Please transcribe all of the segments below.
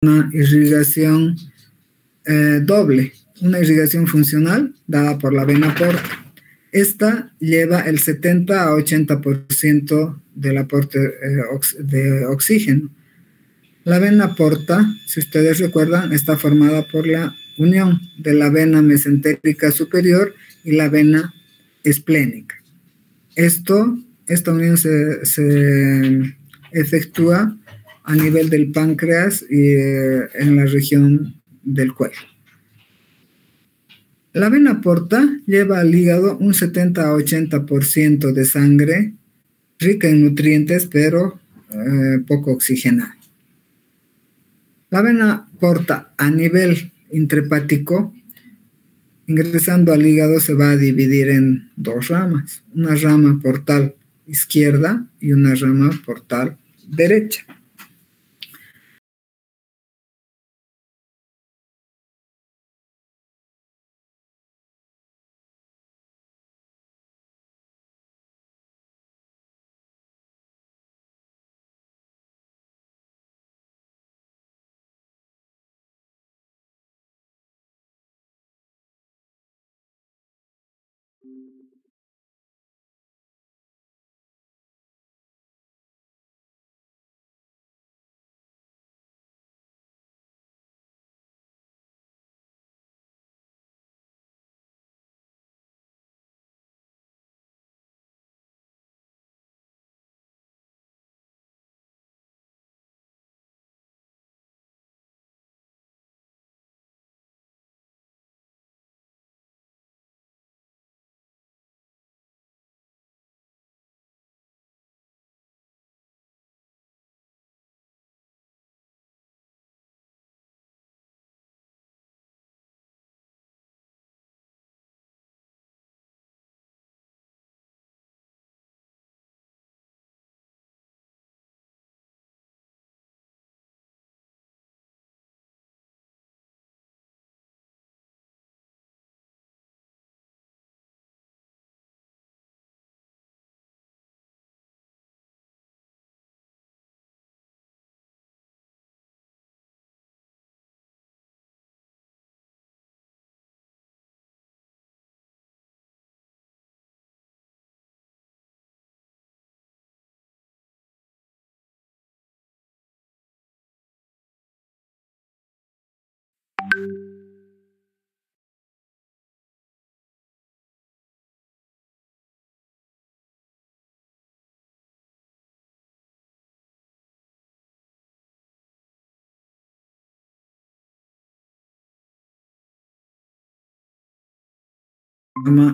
una irrigación doble, una irrigación funcional dada por la vena porta. Esta lleva el 70 a 80% del aporte de oxígeno. La vena porta, si ustedes recuerdan, está formada por la unión de la vena mesentérica superior y la vena esplénica. Esta unión se efectúa a nivel del páncreas y en la región del cuello. La vena porta lleva al hígado un 70 a 80% de sangre rica en nutrientes, pero poco oxigenada. La vena porta a nivel intrahepático, ingresando al hígado, se va a dividir en dos ramas, una rama portal izquierda y una rama portal derecha.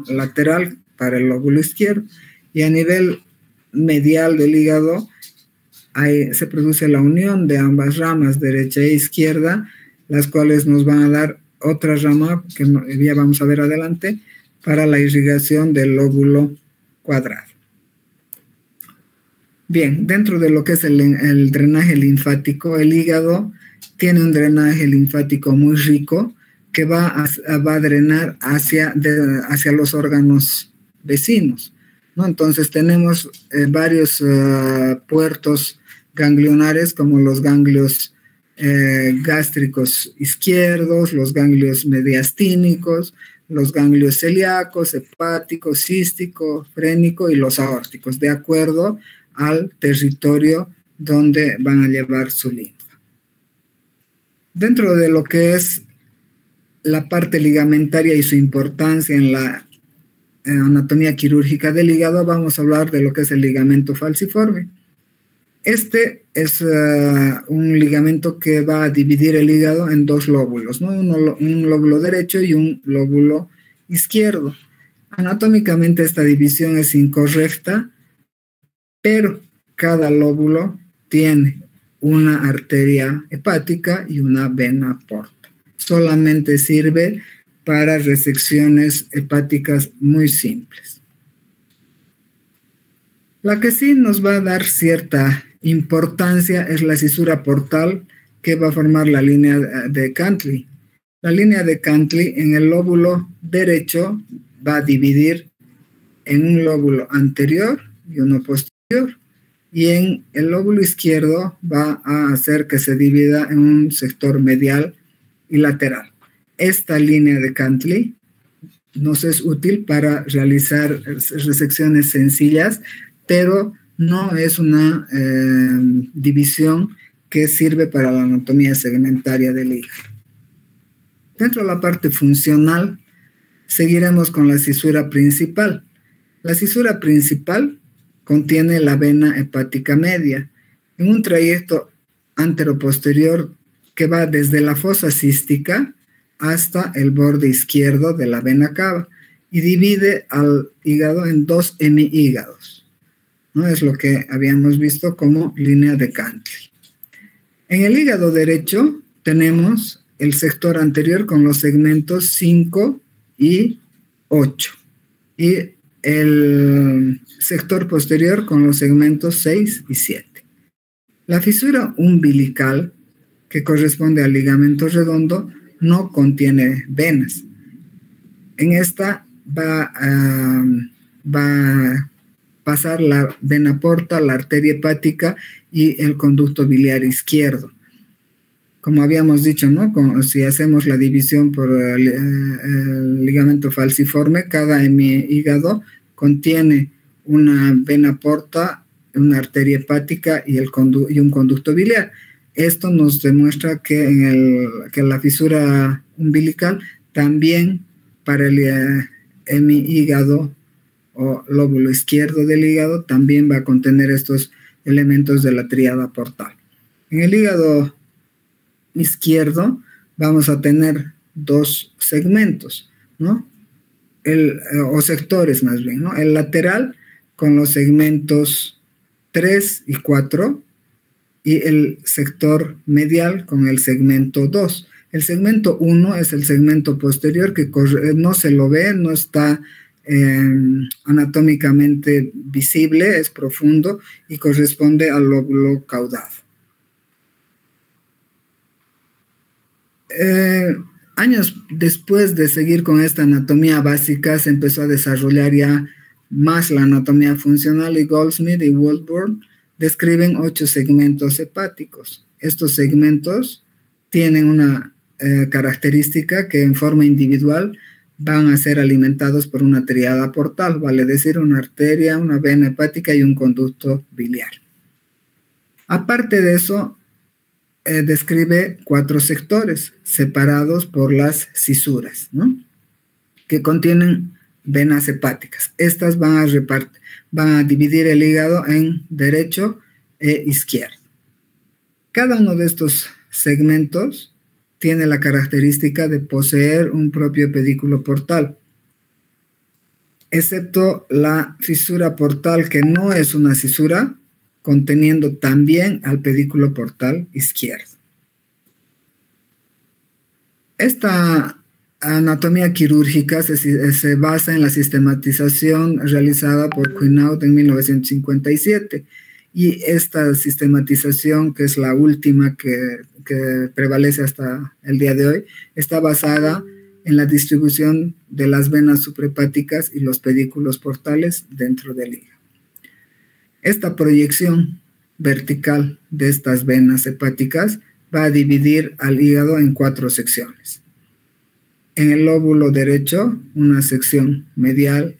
Lateral para el lóbulo izquierdo, y a nivel medial del hígado se produce la unión de ambas ramas, derecha e izquierda, las cuales nos van a dar otra rama que ya vamos a ver adelante para la irrigación del lóbulo cuadrado. Bien, dentro de lo que es el drenaje linfático, el hígado tiene un drenaje linfático muy rico que va a drenar hacia los órganos vecinos, ¿no? Entonces tenemos varios puertos ganglionares, como los ganglios gástricos izquierdos, los ganglios mediastínicos, los ganglios celíacos, hepático, cístico, frénico y los aórticos, de acuerdo al territorio donde van a llevar su linfa. Dentro de lo que es la parte ligamentaria y su importancia en la anatomía quirúrgica del hígado, vamos a hablar de lo que es el ligamento falciforme. Este es un ligamento que va a dividir el hígado en dos lóbulos, ¿no? Un lóbulo derecho y un lóbulo izquierdo. Anatómicamente esta división es incorrecta, pero cada lóbulo tiene una arteria hepática y una vena porta. Solamente sirve para resecciones hepáticas muy simples. La que sí nos va a dar cierta importancia es la cisura portal que va a formar la línea de Cantley. La línea de Cantley en el lóbulo derecho va a dividir en un lóbulo anterior y uno posterior. y en el lóbulo izquierdo va a hacer que se divida en un sector medial y lateral. Esta línea de Cantley nos es útil para realizar resecciones sencillas, pero no es una división que sirve para la anatomía segmentaria del hígado. Dentro de la parte funcional, seguiremos con la cisura principal. La cisura principal contiene la vena hepática media en un trayecto anteroposterior que va desde la fosa cística hasta el borde izquierdo de la vena cava y divide al hígado en dos hemihígados, ¿no? Es lo que habíamos visto como línea de Cantley. En el hígado derecho tenemos el sector anterior con los segmentos 5 y 8 y el sector posterior con los segmentos 6 y 7. La fisura umbilical, que corresponde al ligamento redondo, no contiene venas. En esta va a pasar la vena porta, la arteria hepática y el conducto biliar izquierdo. Como habíamos dicho, ¿no? Si hacemos la división por el ligamento falciforme, cada hemihígado contiene una vena porta, una arteria hepática y un conducto biliar. Esto nos demuestra que la fisura umbilical también para el hemihígado o lóbulo izquierdo del hígado también va a contener estos elementos de la tríada portal. En el hígado izquierdo vamos a tener dos segmentos, ¿no? O sectores más bien, ¿no? El lateral con los segmentos 3 y 4 y el sector medial con el segmento 2. El segmento 1 es el segmento posterior que no se lo ve, no está anatómicamente visible, es profundo y corresponde al lóbulo caudado. Años después de seguir con esta anatomía básica, se empezó a desarrollar ya más la anatomía funcional y Goldsmith y Waldborn describen 8 segmentos hepáticos. Estos segmentos tienen una característica que en forma individual van a ser alimentados por una tríada portal, vale decir una arteria, una vena hepática y un conducto biliar. Aparte de eso, describe 4 sectores separados por las cisuras, ¿no? Que contienen venas hepáticas. Estas van a dividir el hígado en derecho e izquierdo. Cada uno de estos segmentos tiene la característica de poseer un propio pedículo portal, excepto la fisura portal, que no es una cisura, conteniendo también al pedículo portal izquierdo. Esta anatomía quirúrgica se basa en la sistematización realizada por Quinault en 1957, y esta sistematización, que es la última que prevalece hasta el día de hoy, está basada en la distribución de las venas suprahepáticas y los pedículos portales dentro del hígado. Esta proyección vertical de estas venas hepáticas va a dividir al hígado en 4 secciones. En el lóbulo derecho, una sección medial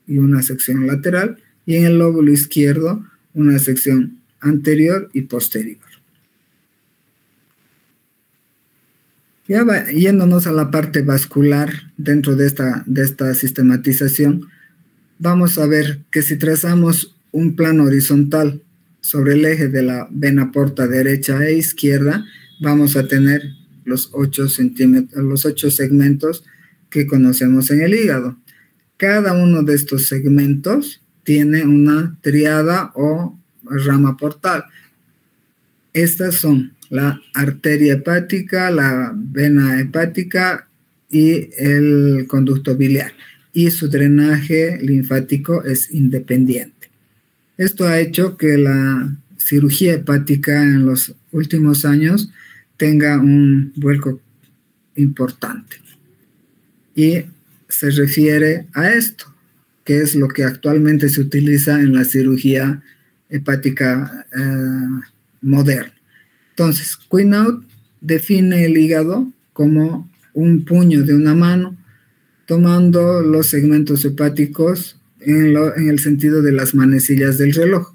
y una sección lateral, y en el lóbulo izquierdo, una sección anterior y posterior. Ya yéndonos a la parte vascular dentro de esta sistematización, vamos a ver que si trazamos un plano horizontal sobre el eje de la vena porta derecha e izquierda, vamos a tener los 8 segmentos que conocemos en el hígado. Cada uno de estos segmentos tiene una tríada o rama portal. Estas son la arteria hepática, la vena hepática y el conducto biliar, y su drenaje linfático es independiente. Esto ha hecho que la cirugía hepática en los últimos años tenga un vuelco importante, y se refiere a esto, que es lo que actualmente se utiliza en la cirugía hepática moderna. Entonces, Kuinaut define el hígado como un puño de una mano, tomando los segmentos hepáticos en el sentido de las manecillas del reloj.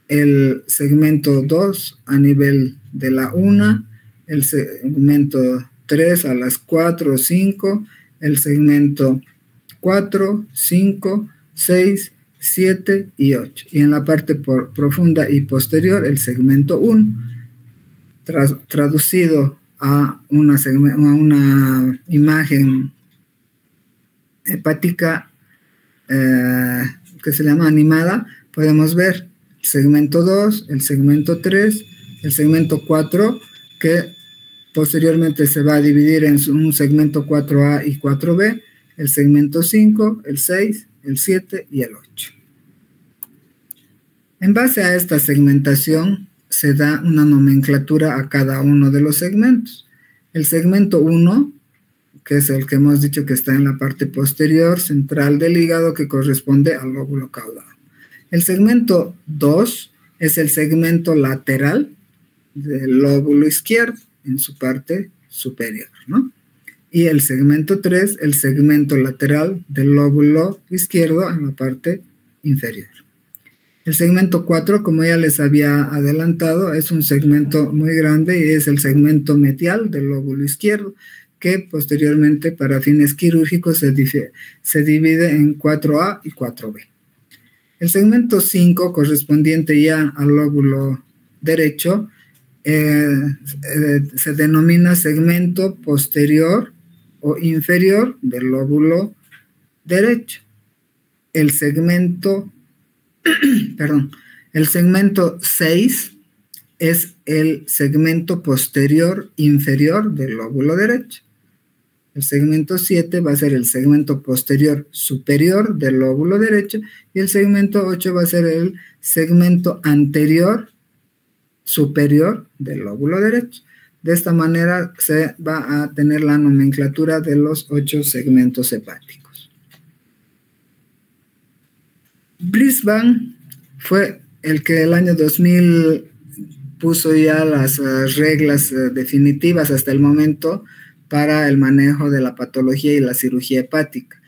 El segmento 2 a nivel de la 1, el segmento 3 a las 4 o 5, el segmento 4, 5, 6, 7 y 8. Y en la parte profunda y posterior, el segmento 1, traducido a una imagen hepática que se llama animada, podemos ver el segmento 2, el segmento 3, el segmento 4, que posteriormente se va a dividir en un segmento 4A y 4B, el segmento 5, el 6, el 7 y el 8. En base a esta segmentación se da una nomenclatura a cada uno de los segmentos. El segmento 1, que es el que hemos dicho que está en la parte posterior central del hígado, que corresponde al lóbulo caudal. El segmento 2 es el segmento lateral del lóbulo izquierdo en su parte superior, ¿no? Y el segmento 3, el segmento lateral del lóbulo izquierdo en la parte inferior. El segmento 4, como ya les había adelantado, es un segmento muy grande y es el segmento medial del lóbulo izquierdo, que posteriormente para fines quirúrgicos se divide en 4A y 4B. El segmento 5, correspondiente ya al lóbulo derecho, se denomina segmento posterior o inferior del lóbulo derecho. El segmento 6 es el segmento posterior inferior del lóbulo derecho. El segmento 7 va a ser el segmento posterior superior del lóbulo derecho y el segmento 8 va a ser el segmento anterior superior del lóbulo derecho. De esta manera se va a tener la nomenclatura de los 8 segmentos hepáticos. Brisbane fue el que el año 2000 puso ya las reglas definitivas hasta el momento para el manejo de la patología y la cirugía hepática.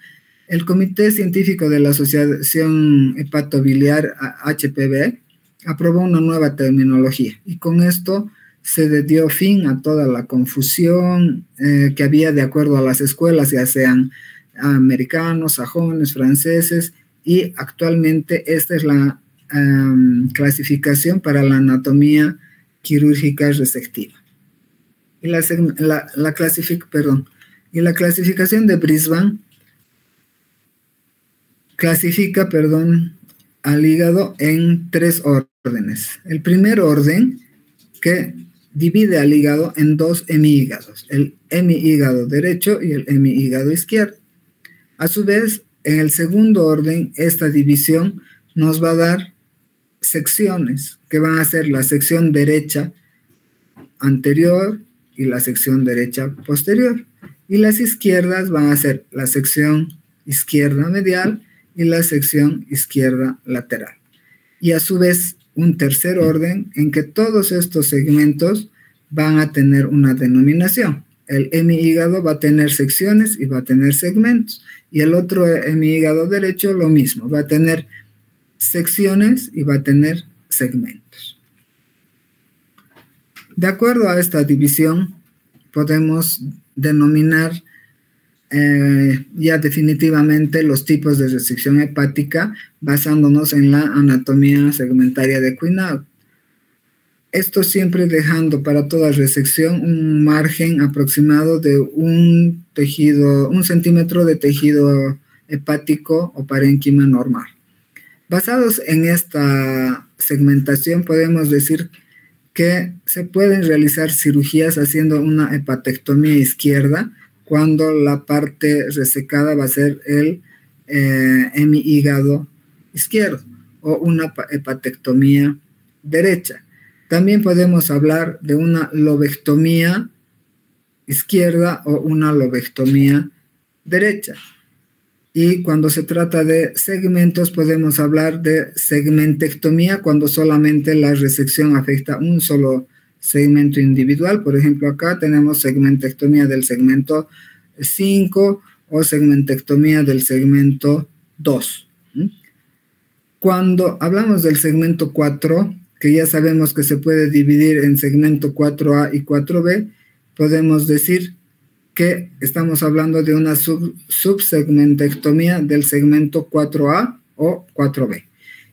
El Comité Científico de la Asociación Hepatobiliar HPB aprobó una nueva terminología y con esto se dio fin a toda la confusión que había de acuerdo a las escuelas, ya sean americanos, sajones, franceses, y actualmente esta es la clasificación para la anatomía quirúrgica resectiva. Y la clasificación de Brisbane clasifica, al hígado en 3 órdenes. El primer orden, que divide al hígado en 2 hemihígados, el hemihígado derecho y el hemihígado izquierdo. A su vez, en el segundo orden, esta división nos va a dar secciones, que van a ser la sección derecha anterior y la sección derecha posterior. Y las izquierdas van a ser la sección izquierda medial y la sección izquierda lateral. Y a su vez, un tercer orden en que todos estos segmentos van a tener una denominación. El hemihígado va a tener secciones y va a tener segmentos. Y el otro hemihígado derecho lo mismo, va a tener secciones y va a tener segmentos. De acuerdo a esta división, podemos denominar ya definitivamente los tipos de resección hepática basándonos en la anatomía segmentaria de Kuinaut. Esto siempre dejando para toda resección un margen aproximado de un centímetro de tejido hepático o parénquima normal. Basados en esta segmentación, podemos decir que se pueden realizar cirugías haciendo una hepatectomía izquierda cuando la parte resecada va a ser el hemihígado izquierdo, o una hepatectomía derecha. También podemos hablar de una lobectomía izquierda o una lobectomía derecha. Y cuando se trata de segmentos, podemos hablar de segmentectomía cuando solamente la resección afecta un solo segmento individual. Por ejemplo, acá tenemos segmentectomía del segmento 5 o segmentectomía del segmento 2. Cuando hablamos del segmento 4, que ya sabemos que se puede dividir en segmento 4A y 4B, podemos decir que estamos hablando de una subsegmentectomía del segmento 4A o 4B.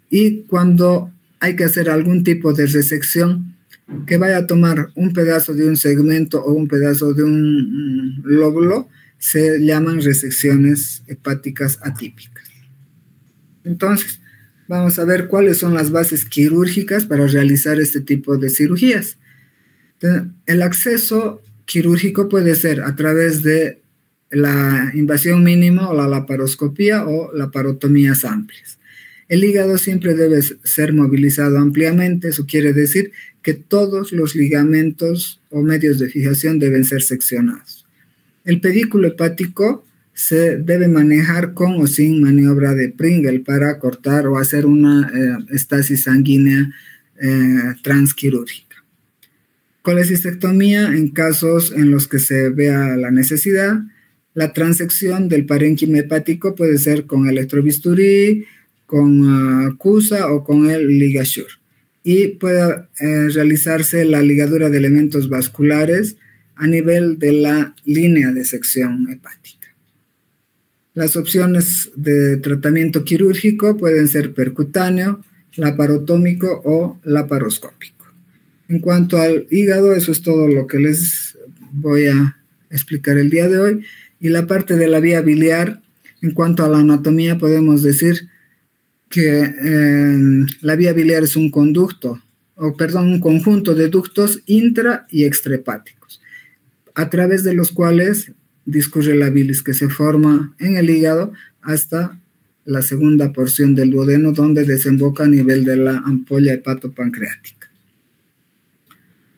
Y cuando hay que hacer algún tipo de resección que vaya a tomar un pedazo de un segmento o un pedazo de un lóbulo, se llaman resecciones hepáticas atípicas. Entonces, vamos a ver cuáles son las bases quirúrgicas para realizar este tipo de cirugías. El acceso quirúrgico puede ser a través de la invasión mínima o la laparoscopía o laparotomías amplias. El hígado siempre debe ser movilizado ampliamente, eso quiere decir que todos los ligamentos o medios de fijación deben ser seccionados. El pedículo hepático se debe manejar con o sin maniobra de Pringle para cortar o hacer una estasis sanguínea transquirúrgica. Colecistectomía en casos en los que se vea la necesidad. La transección del parénquima hepático puede ser con electrobisturí, con CUSA o con el LigaSure. Y puede realizarse la ligadura de elementos vasculares a nivel de la línea de sección hepática. Las opciones de tratamiento quirúrgico pueden ser percutáneo, laparotómico o laparoscópico. En cuanto al hígado, eso es todo lo que les voy a explicar el día de hoy. Y la parte de la vía biliar, en cuanto a la anatomía, podemos decir que la vía biliar es un conducto, un conjunto de ductos intra y extrahepáticos, a través de los cuales discurre la bilis que se forma en el hígado hasta la segunda porción del duodeno, donde desemboca a nivel de la ampolla hepatopancreática.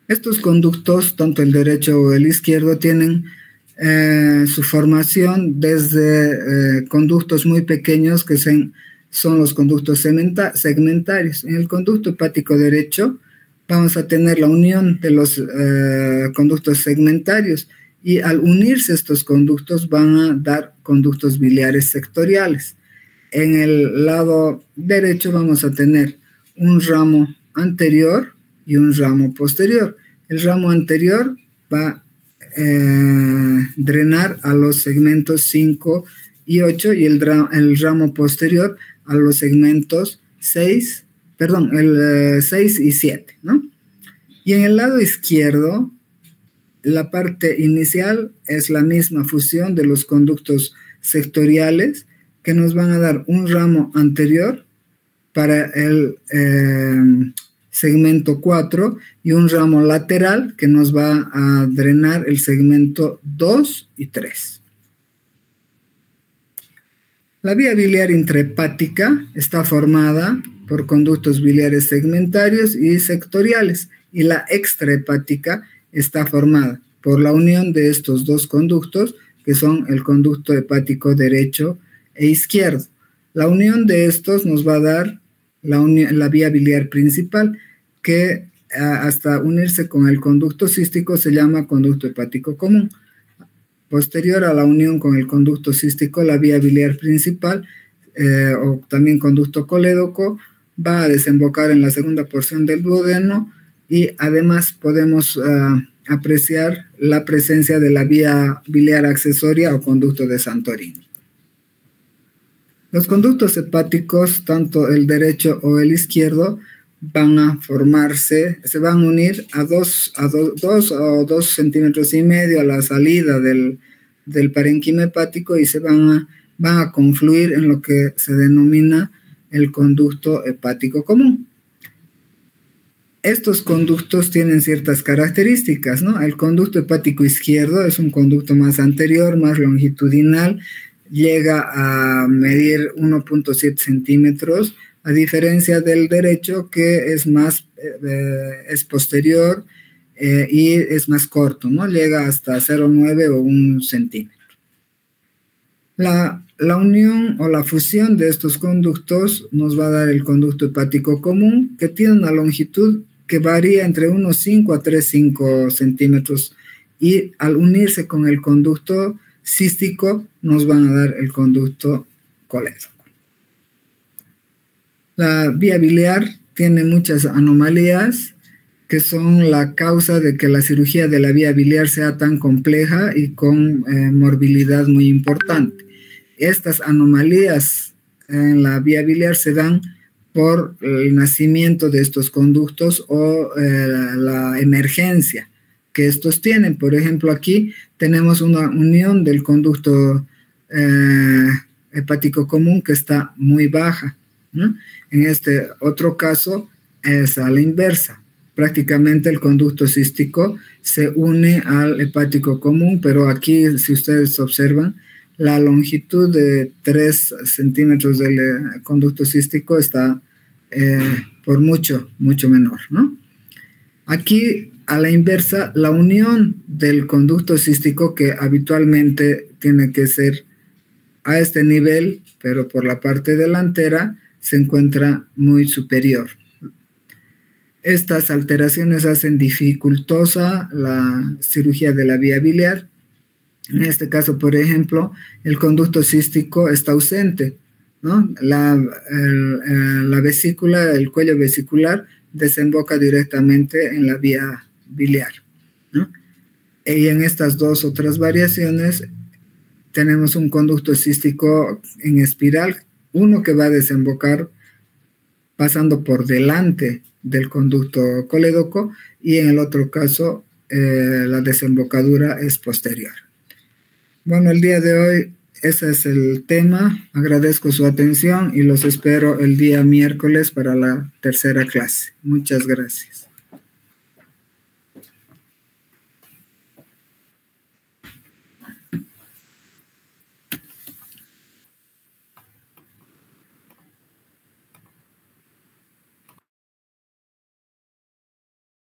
Estos conductos, tanto el derecho o el izquierdo, tienen su formación desde conductos muy pequeños que son los conductos segmentarios. En el conducto hepático derecho vamos a tener la unión de los conductos segmentarios y al unirse estos conductos van a dar conductos biliares sectoriales. En el lado derecho vamos a tener un ramo anterior y un ramo posterior. El ramo anterior va a drenar a los segmentos 5 y 8 y el ramo posterior a los segmentos 6 y 7, ¿no? Y en el lado izquierdo, la parte inicial es la misma fusión de los conductos sectoriales que nos van a dar un ramo anterior para el segmento 4 y un ramo lateral que nos va a drenar el segmento 2 y 3. La vía biliar intrahepática está formada por conductos biliares segmentarios y sectoriales, y la extrahepática está formada por la unión de estos dos conductos, que son el conducto hepático derecho e izquierdo. La unión de estos nos va a dar la vía biliar principal, que hasta unirse con el conducto cístico se llama conducto hepático común. Posterior a la unión con el conducto cístico, la vía biliar principal, o también conducto colédoco, va a desembocar en la segunda porción del duodeno, y además podemos apreciar la presencia de la vía biliar accesoria o conducto de Santorini. Los conductos hepáticos, tanto el derecho o el izquierdo, van a formarse, se van a unir a 2 o 2 centímetros y medio a la salida del parénquima hepático, y se van a confluir en lo que se denomina el conducto hepático común. Estos conductos tienen ciertas características, ¿no? El conducto hepático izquierdo es un conducto más anterior, más longitudinal, llega a medir 1.7 centímetros, a diferencia del derecho, que es es posterior y es más corto, ¿no? Llega hasta 0,9 o 1 centímetro. La la unión o la fusión de estos conductos nos va a dar el conducto hepático común, que tiene una longitud que varía entre unos 5 a 3,5 centímetros, y al unirse con el conducto cístico nos van a dar el conducto colédoco. La vía biliar tiene muchas anomalías que son la causa de que la cirugía de la vía biliar sea tan compleja y con morbilidad muy importante. Estas anomalías en la vía biliar se dan por el nacimiento de estos conductos o la emergencia que estos tienen. Por ejemplo, aquí tenemos una unión del conducto hepático común que está muy baja, ¿no? En este otro caso es a la inversa. Prácticamente el conducto cístico se une al hepático común, pero aquí, si ustedes observan, la longitud de 3 centímetros del conducto cístico está por mucho menor, ¿no? Aquí, a la inversa, la unión del conducto cístico, que habitualmente tiene que ser a este nivel, pero por la parte delantera, se encuentra muy superior. Estas alteraciones hacen dificultosa la cirugía de la vía biliar. En este caso, por ejemplo, el conducto cístico está ausente, ¿no? La vesícula, el cuello vesicular, desemboca directamente en la vía biliar, ¿no? Y en estas dos otras variaciones tenemos un conducto cístico en espiral, uno que va a desembocar pasando por delante del conducto colédoco, y en el otro caso la desembocadura es posterior. Bueno, el día de hoy ese es el tema. Agradezco su atención y los espero el día miércoles para la tercera clase. Muchas gracias.